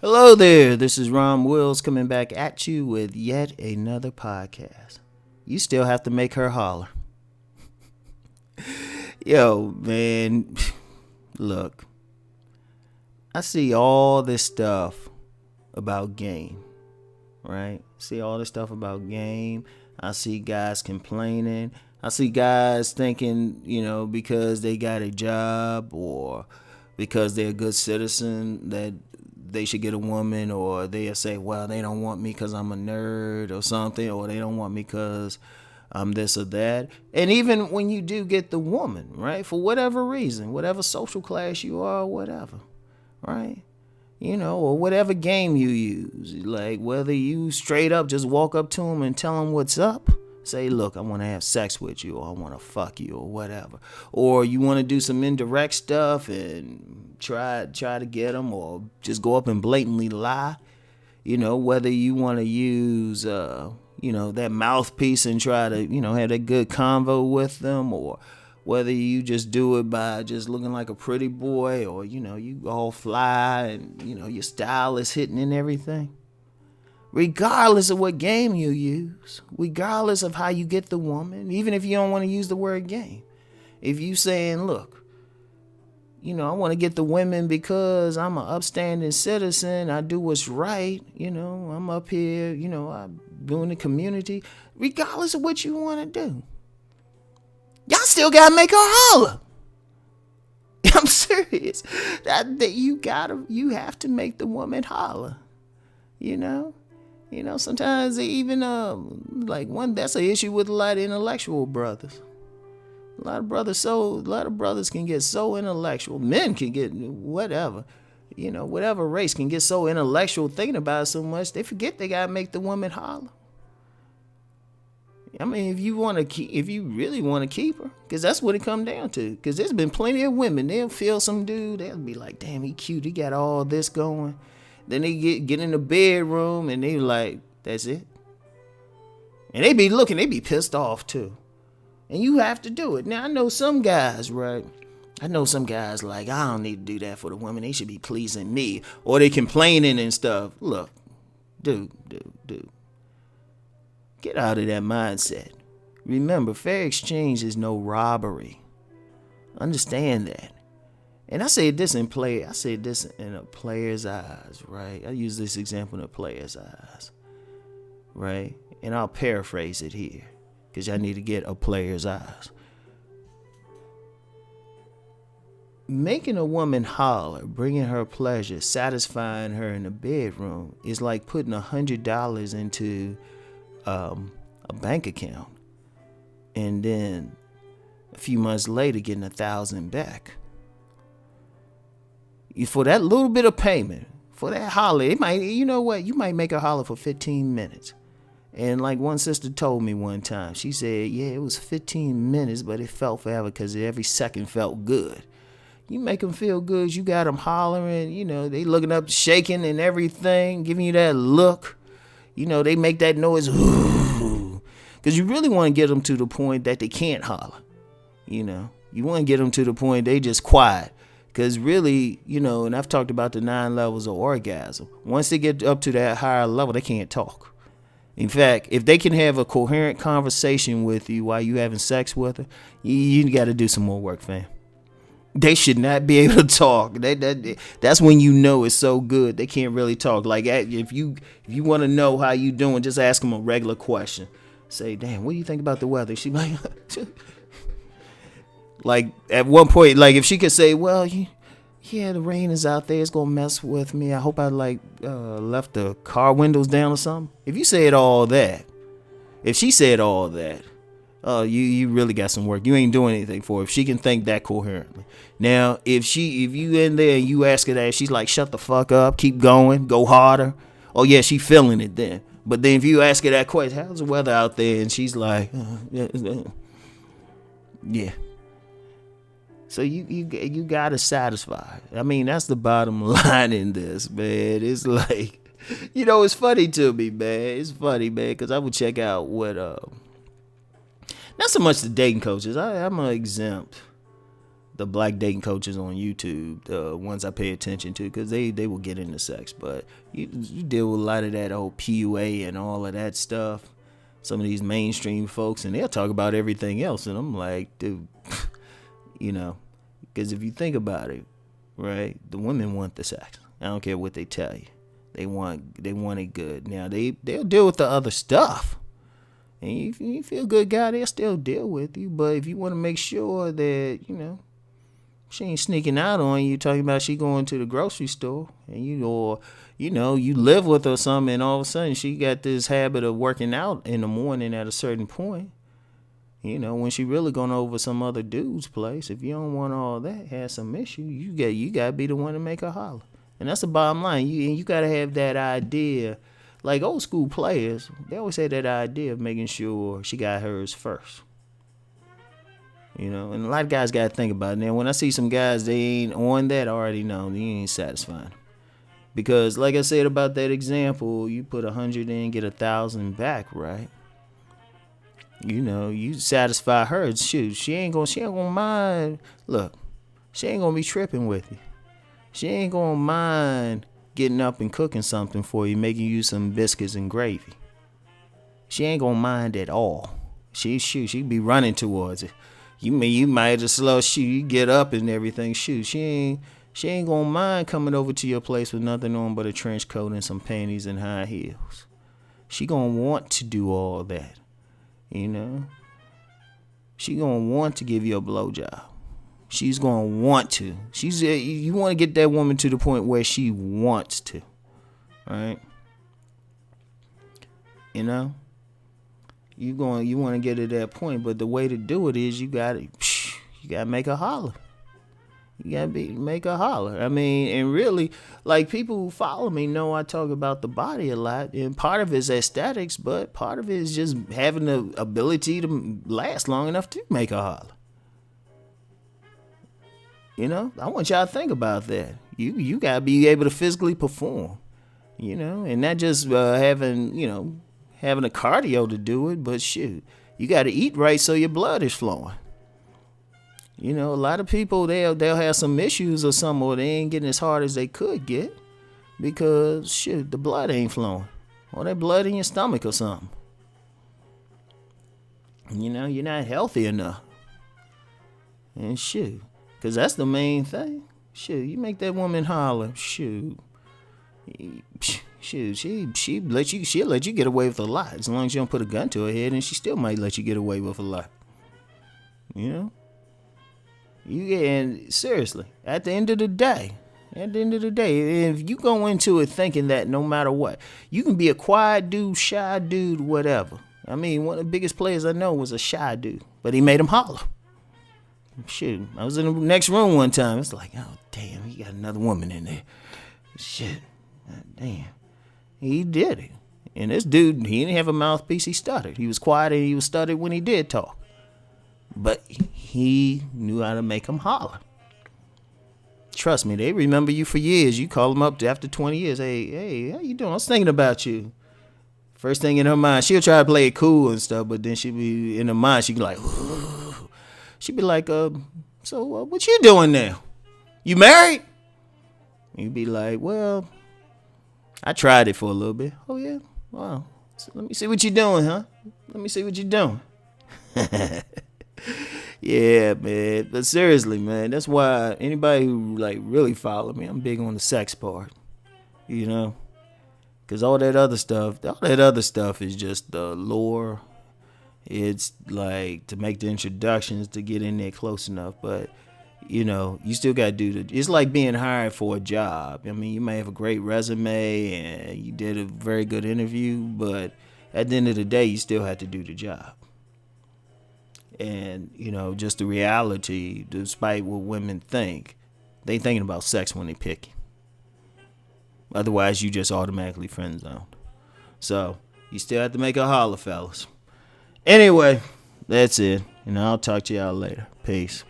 Hello there, this is Rom Wills coming back at you with yet another podcast. You still have to make her holler. Yo, man, look, I see all this stuff about game, right? See all this stuff about game. I see guys complaining. I see guys thinking, because they got a job or because they're a good citizen that they should get a woman, or they'll say, well, they don't want me because I'm a nerd or something, or they don't want me because I'm this or that. And even when you do get the woman, right, for whatever reason, whatever social class you are, whatever, right? Or whatever game you use, like whether you straight up just walk up to them and tell them what's up, say, look, I want to have sex with you, or I want to fuck you, or whatever, or you want to do some indirect stuff and try to get them, or just go up and blatantly lie, whether you want to use that mouthpiece and try to have that good convo with them, or whether you just do it by just looking like a pretty boy, or you all fly and your style is hitting and everything. Regardless of what game you use, regardless of how you get the woman, even if you don't want to use the word game, if you saying, look, I want to get the women because I'm an upstanding citizen, I do what's right, I'm up here, I'm doing the community, regardless of what you want to do, y'all still gotta make her holler. I'm serious. That you have to make the woman holler. Sometimes they even that's an issue with a lot of intellectual brothers. A lot of brothers can get so intellectual. Men can get whatever. Whatever race can get so intellectual thinking about it so much they forget they gotta make the woman holler. I mean, if you really want to keep her, because that's what it come down to. Because there's been plenty of women, they'll feel some dude, they'll be like, damn, he cute, he got all this going. Then they get in the bedroom and they like, that's it. And they be pissed off too. And you have to do it. Now I know some guys, right? I know some guys like, I don't need to do that for the women. They should be pleasing me, or they complaining and stuff. Look, dude. Get out of that mindset. Remember, fair exchange is no robbery. Understand that. And I say this in a player's eyes, right? I use this example in a player's eyes, right? And I'll paraphrase it here, because I need to get a player's eyes. Making a woman holler, bringing her pleasure, satisfying her in the bedroom is like putting $100 into a bank account, and then a few months later getting 1,000 back. For that little bit of payment, for that holler, it might, you might make her holler for 15 minutes. And like one sister told me one time, she said, yeah, it was 15 minutes, but it felt forever because every second felt good. You make them feel good, you got them hollering, they looking up, shaking and everything, giving you that look. They make that noise, because you really want to get them to the point that they can't holler. You want to get them to the point they just quiet. Because really, and I've talked about the 9 levels of orgasm. Once they get up to that higher level, they can't talk. In fact, if they can have a coherent conversation with you while you having sex with her, you got to do some more work, fam. They should not be able to talk. That's when it's so good they can't really talk. Like if you want to know how you doing, just ask them a regular question. Say, damn, what do you think about the weather? She like, like at one point, like if she could say, well, yeah, the rain is out there. It's gonna mess with me. I hope I left the car windows down or something. If you said all that, if she said all that, you really got some work. You ain't doing anything for her if she can think that coherently. Now, if you in there and you ask her that, she's like, shut the fuck up, keep going, go harder. Oh yeah, she feeling it then. But then if you ask her that question, how's the weather out there? And she's like, yeah. So you gotta satisfy. I mean, that's the bottom line in this, man. It's like, it's funny to me, man. It's funny, man, because I would check out what not so much the dating coaches. I'm exempt the black dating coaches on YouTube, the ones I pay attention to, because they will get into sex. But you deal with a lot of that old PUA and all of that stuff. Some of these mainstream folks, and they'll talk about everything else. And I'm like, dude, because if you think about it, right, the women want the sex. I don't care what they tell you. They want it good. Now, they'll deal with the other stuff. And if you feel a good guy, they'll still deal with you. But if you want to make sure that, she ain't sneaking out on you, talking about she going to the grocery store, and you live with her or something, and all of a sudden she got this habit of working out in the morning at a certain point. When she really going over some other dude's place, if you don't want all that, have some issue, you got to be the one to make her holler. And that's the bottom line. You got to have that idea. Like old school players, they always had that idea of making sure she got hers first. And a lot of guys got to think about it. Now, when I see some guys, they ain't on that, I already know they ain't satisfying. Because, like I said about that example, you put 100 in, get 1,000 back, right? You satisfy her. Shoot, she ain't gonna mind. Look, she ain't gonna be tripping with you. She ain't gonna mind getting up and cooking something for you, making you some biscuits and gravy. She ain't gonna mind at all. She be running towards it. You might just slow you get up and everything. She ain't gonna mind coming over to your place with nothing on but a trench coat and some panties and high heels. She gonna want to do all that. She gonna want to give you a blowjob. She's gonna want to. You want to get that woman to the point where she wants to, right? You want to get to that point, but the way to do it is you gotta make her holler. You gotta make her holler. I mean, and really, like, people who follow me know I talk about the body a lot, and part of it is aesthetics, but part of it is just having the ability to last long enough to make her holler. I want y'all to think about that. You gotta be able to physically perform, and not just having a cardio to do it, but shoot, you gotta eat right so your blood is flowing. A lot of people, they'll have some issues or something, or they ain't getting as hard as they could get because, shoot, the blood ain't flowing. Or that blood in your stomach or something. You're not healthy enough. And shoot, because that's the main thing. Shoot, you make that woman holler. Shoot, she'll let you get away with a lot. As long as you don't put a gun to her head, and she still might let you get away with a lot. And seriously, at the end of the day, if you go into it thinking that no matter what, you can be a quiet dude, shy dude, whatever. I mean, one of the biggest players I know was a shy dude, but he made him holler. Shit, I was in the next room one time. It's like, oh, damn, he got another woman in there. Shit, God, damn. He did it. And this dude, he didn't have a mouthpiece. He stuttered. He was quiet and he was stuttered when he did talk. But he knew how to make them holler. Trust me, they remember you for years. You call them up after 20 years. Hey, how you doing? I was thinking about you. First thing in her mind, she'll try to play it cool and stuff, but then she'll be in her mind, she'll be like, ooh. She'll be like, so what you doing now? You married? You'd be like, well, I tried it for a little bit. Oh, yeah? Wow. So let me see what you're doing, huh? Let me see what you're doing. Yeah, man. But seriously, man, that's why anybody who really follow me, I'm big on the sex part. Because all that other stuff is just the lore. It's like to make the introductions, to get in there close enough. But, you still got to do it's like being hired for a job. I mean, you may have a great resume and you did a very good interview, but at the end of the day, you still have to do the job. And, just the reality, despite what women think, they thinking about sex when they pick you. Otherwise, you just automatically friend zone. So, you still have to make a holler, fellas. Anyway, that's it. And I'll talk to y'all later. Peace.